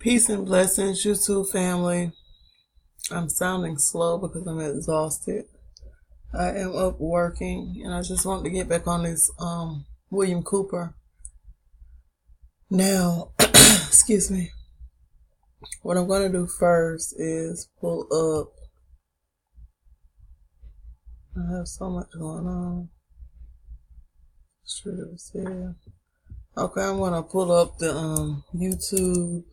Peace and blessings, YouTube family. I'm sounding slow because I'm exhausted. I am up working and I just want to get back on this William Cooper. Now, excuse me. What I'm going to do first is pull up. I have so much going on. Okay, I'm going to pull up the YouTube.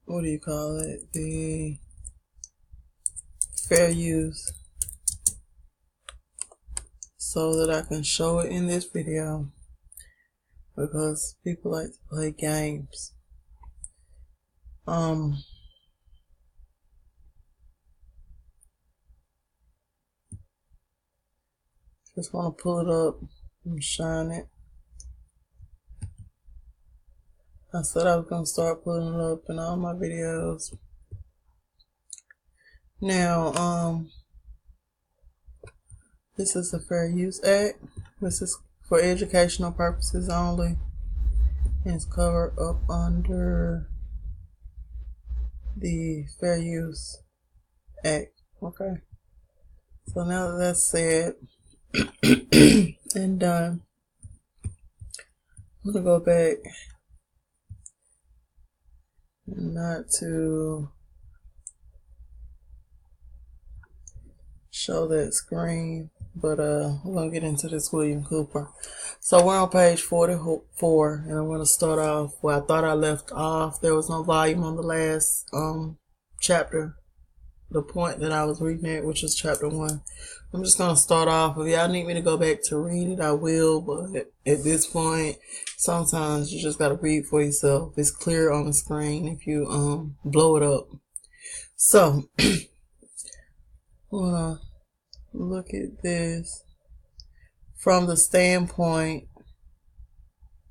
What do you call it? The fair use, so that I can show it in this video, because people like to play games. Just want to pull it up and shine it. I said I was going to start putting it up in all my videos. Now, this is the Fair Use Act. This is for educational purposes only. And it's covered up under the Fair Use Act. Okay. So now that that's said and done, I'm going to go back, not to show that screen, but we're going to get into this William Cooper. So we're on page 44, and I'm going to start off where I thought I left off. There was no volume on the last chapter, the point that I was reading at, which is chapter 1. I'm just going to start off. If y'all need me to go back to read it, I will, but at this point, sometimes you just got to read for yourself. It's clear on the screen if you blow it up. So, I want to look at this from the standpoint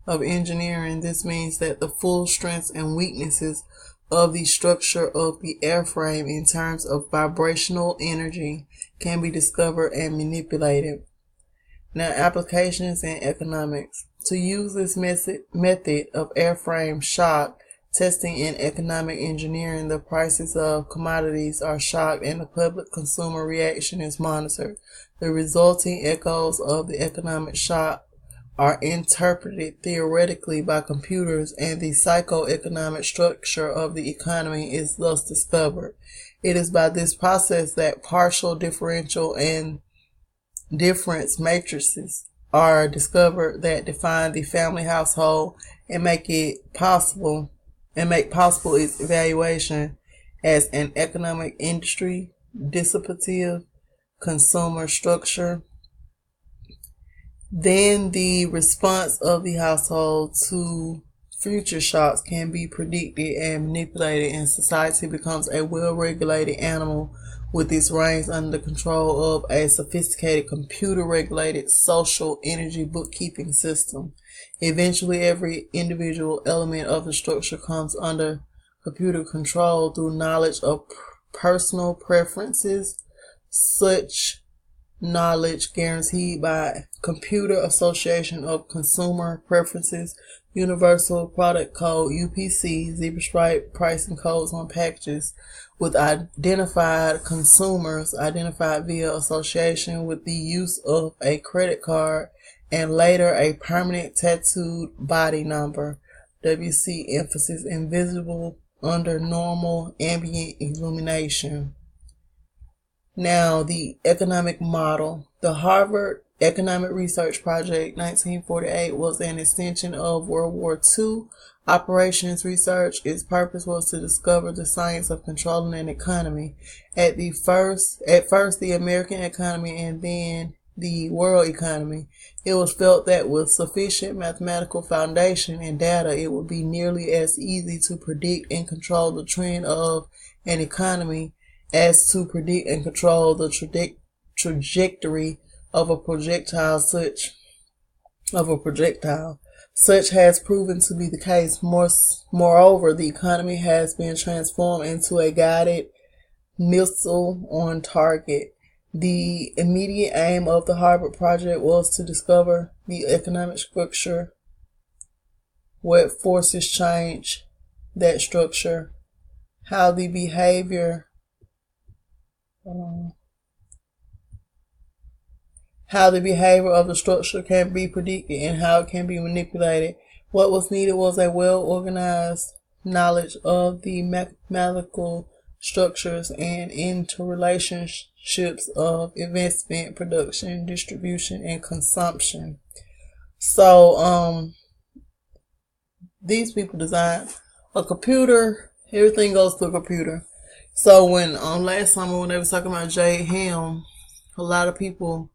of engineering. This means that the full strengths and weaknesses of the structure of the airframe in terms of vibrational energy can be discovered and manipulated. Now, applications in economics. To use this method of airframe shock testing in economic engineering, the prices of commodities are shocked and the public consumer reaction is monitored. The resulting echoes of the economic shock are interpreted theoretically by computers, and the psychoeconomic structure of the economy is thus discovered. It is by this process that partial, differential, and difference matrices are discovered that define the family household and make possible its evaluation as an economic industry, dissipative consumer structure. Then the response of the household to future shocks can be predicted and manipulated, and society becomes a well-regulated animal with its reins under the control of a sophisticated computer-regulated social energy bookkeeping system. Eventually, every individual element of the structure comes under computer control through knowledge of personal preferences, such knowledge guaranteed by Computer Association of Consumer Preferences, Universal Product Code, UPC, zebra stripe pricing codes on packages, with identified consumers identified via association with the use of a credit card, and later a permanent tattooed body number, WC emphasis, invisible under normal ambient illumination. Now, the economic model. The Harvard Economic Research Project 1948 was an extension of World War II operations research. Its purpose was to discover the science of controlling an economy. At first the American economy and then the world economy. It was felt that with sufficient mathematical foundation and data, it would be nearly as easy to predict and control the trend of an economy as to predict and control the trajectory of a projectile. Such has proven to be the case. Moreover, the economy has been transformed into a guided missile on target. The immediate aim of the Harvard Project was to discover the economic structure what forces change that structure, how the behavior of the structure can be predicted and how it can be manipulated. What was needed was a well-organized knowledge of the mathematical structures and interrelationships of investment, production, distribution, and consumption. So, these people designed a computer. Everything goes to a computer. So when last summer when they was talking about Jade Helm, a lot of people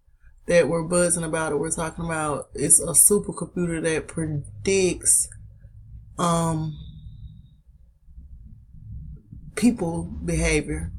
that were buzzing about it were talking about it's a supercomputer that predicts people behavior.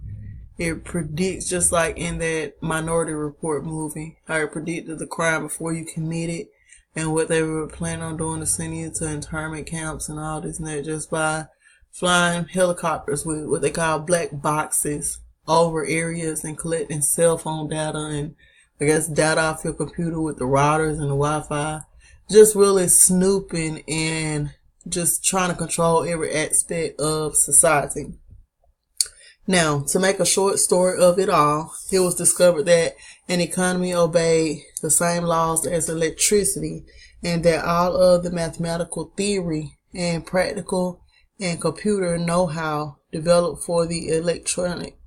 It predicts, just like in that Minority Report movie, how it predicted the crime before you commit it and what they were planning on doing to send you to internment camps and all this and that, just by flying helicopters with what they call black boxes over areas and collecting cell phone data and I guess data off your computer with the routers and the Wi-Fi. Just really snooping and just trying to control every aspect of society. Now, to make a short story of it all, it was discovered that an economy obeyed the same laws as electricity and that all of the mathematical theory and practical and computer know-how developed for the electronic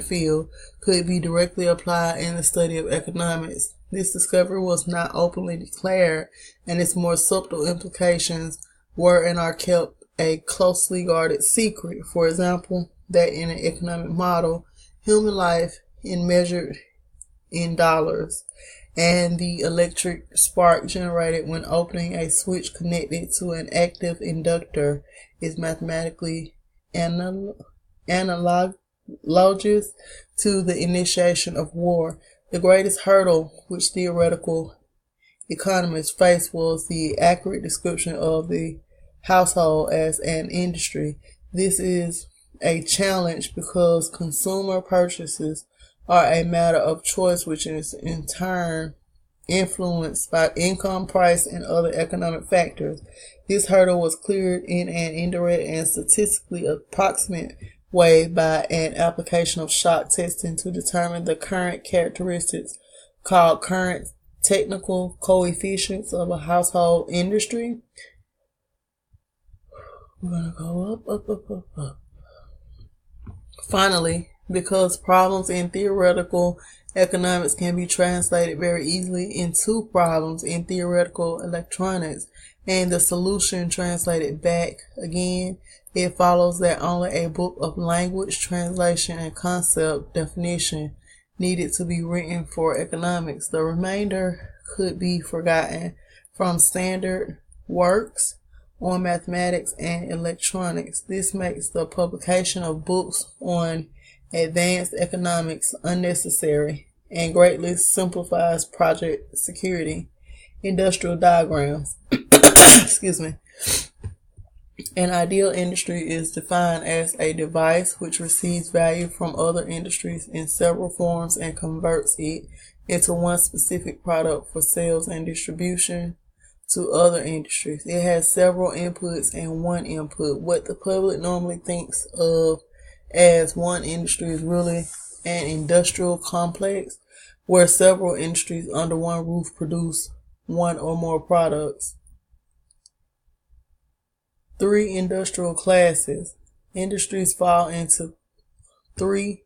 field could be directly applied in the study of economics. This discovery was not openly declared, and its more subtle implications were and are kept a closely guarded secret. For example, that in an economic model, human life is measured in dollars, and the electric spark generated when opening a switch connected to an active inductor is mathematically analogous to the initiation of war. The greatest hurdle which theoretical economists faced was the accurate description of the household as an industry. This is a challenge because consumer purchases are a matter of choice, which is in turn influenced by income, price, and other economic factors. This hurdle was cleared in an indirect and statistically approximate way by an application of shock testing to determine the current characteristics called current technical coefficients of a household industry. We're going to go up. Finally, because problems in theoretical economics can be translated very easily into problems in theoretical electronics, and the solution translated back again, it follows that only a book of language, translation, and concept definition needed to be written for economics. The remainder could be forgotten from standard works on mathematics and electronics. This makes the publication of books on advanced economics unnecessary and greatly simplifies project security. Industrial diagrams. Excuse me. An ideal industry is defined as a device which receives value from other industries in several forms and converts it into one specific product for sales and distribution to other industries. It has several inputs and one input. What the public normally thinks of as one industry is really an industrial complex where several industries under one roof produce one or more products. 3 industrial classes. Industries fall into 3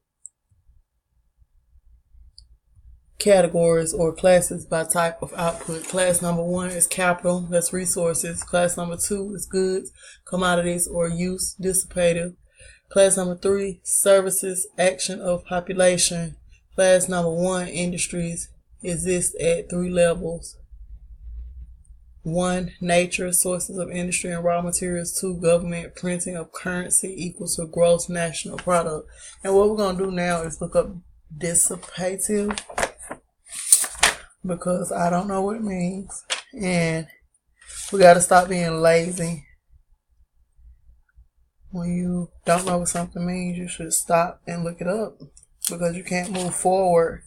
categories or classes by type of output. Class number 1 is capital, that's resources. Class number 2 is goods, commodities, or use, dissipative. Class number 3, services, action of population. Class number 1, industries, exist at 3 levels. 1, nature, sources of industry and raw materials. 2, government, printing of currency equals to gross national product. And what we're going to do now is look up dissipative, because I don't know what it means. And we got to stop being lazy. When you don't know what something means, you should stop and look it up, because you can't move forward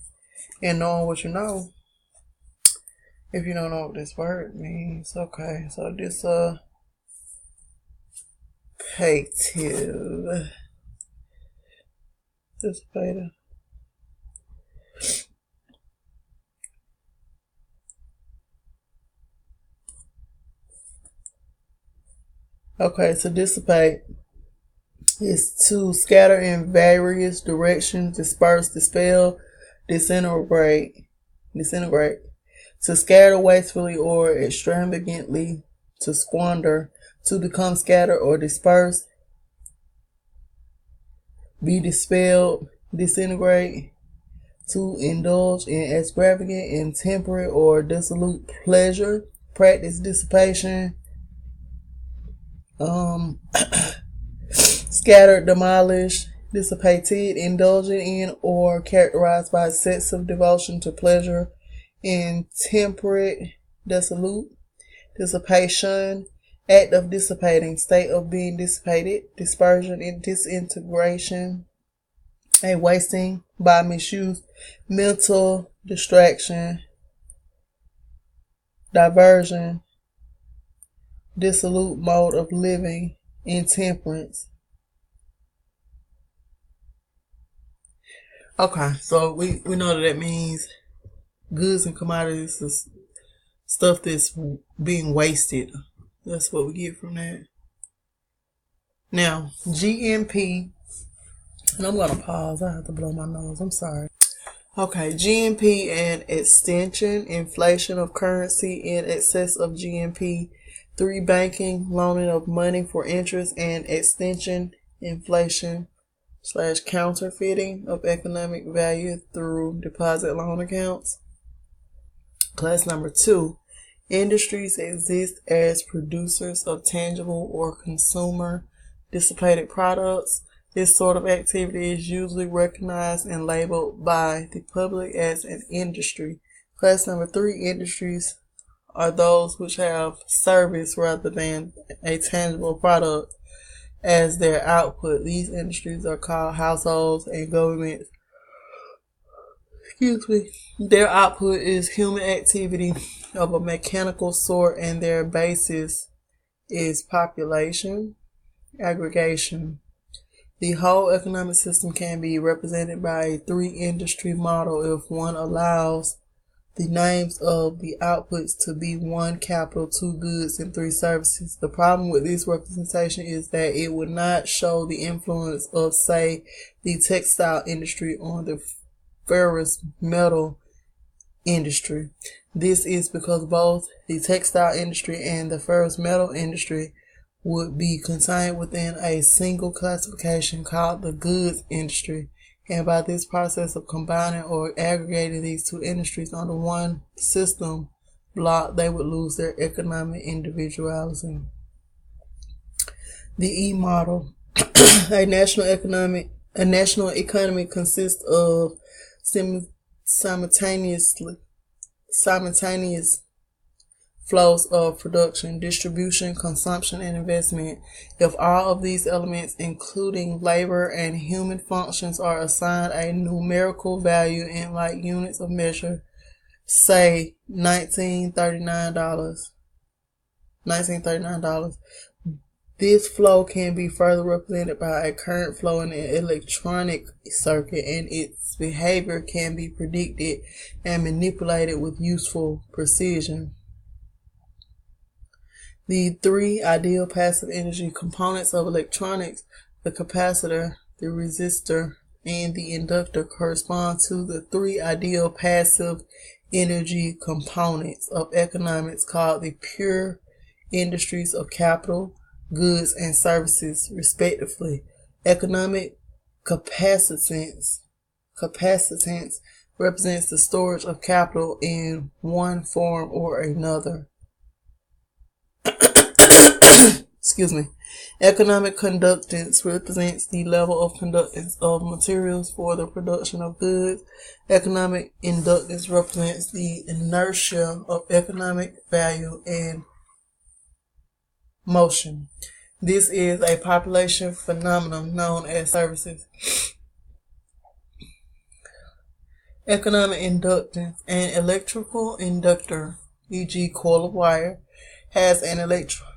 in knowing what you know if you don't know what this word means. Okay, so dissipator. Okay, to dissipate is to scatter in various directions, disperse, dispel, disintegrate. To scatter wastefully or extravagantly, to squander, to become scattered or dispersed, be dispelled, disintegrate, to indulge in extravagant, intemperate, or dissolute pleasure, practice dissipation, scattered, demolished, dissipated, indulging in, or characterized by excessive devotion to pleasure, intemperate, dissolute, dissipation, act of dissipating, state of being dissipated, dispersion and disintegration, a wasting by misuse, mental distraction, diversion, dissolute mode of living, intemperance. Okay, so we know that means goods and commodities is stuff that's being wasted. That's what we get from that. Now, GNP, and I'm going to pause. I have to blow my nose. I'm sorry. Okay, GNP and extension, inflation of currency in excess of GNP. 3, banking, loaning of money for interest, and extension, inflation / counterfeiting of economic value through deposit loan accounts. Class number 2, industries exist as producers of tangible or consumer dissipated products. This sort of activity is usually recognized and labeled by the public as an industry. Class number 3, industries are those which have service rather than a tangible product as their output. These industries are called households and governments. Their output is human activity of a mechanical sort, and their basis is population aggregation. The whole economic system can be represented by a 3-industry model if one allows the names of the outputs to be 1 capital, 2 goods, and 3 services. The problem with this representation is that it would not show the influence of, say, the textile industry on the ferrous metal industry. This is because both the textile industry and the ferrous metal industry would be contained within a single classification called the goods industry, and by this process of combining or aggregating these 2 industries under one system block, they would lose their economic individuality. The E model. A national economy consists of simultaneous flows of production, distribution, consumption, and investment. If all of these elements, including labor and human functions, are assigned a numerical value in like units of measure, say $1939, this flow can be further represented by a current flow in an electronic circuit, and its behavior can be predicted and manipulated with useful precision. The 3 ideal passive energy components of electronics, the capacitor, the resistor, and the inductor, correspond to the 3 ideal passive energy components of economics called the pure industries of capital, goods, and services, respectively. Economic capacitance represents the storage of capital in one form or another. Economic conductance represents the level of conductance of materials for the production of goods. Economic inductance represents the inertia of economic value and motion. This is a population phenomenon known as services. Economic inductance. An electrical inductor, e.g. coil of wire, has an electrical